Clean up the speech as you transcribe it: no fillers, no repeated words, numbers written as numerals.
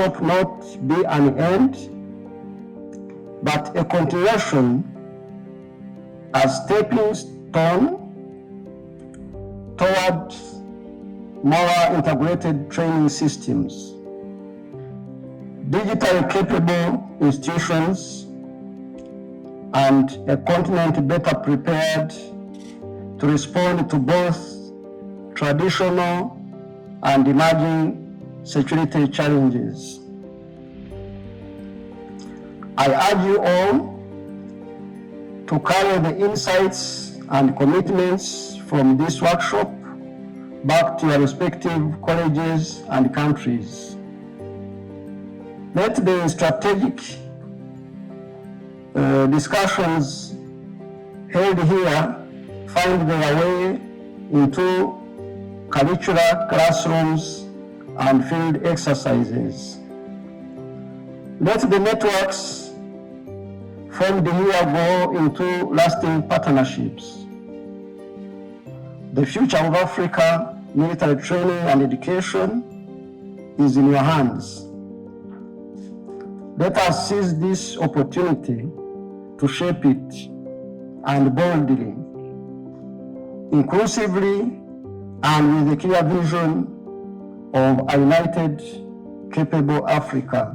workshop not be an end, but a continuation, a stepping stone towards more integrated training systems, digitally capable institutions, and a continent better prepared to respond to both traditional and emerging security challenges. I urge you all to carry the insights and commitments from this workshop back to your respective colleges and countries. Let the strategic discussions held here find their way into curricular classrooms and field exercises. Let the networks formed here go into lasting partnerships. The future of Africa military training and education is in your hands. Let us seize this opportunity to shape it, and boldly, inclusively, and with a clear vision of a united, capable Africa.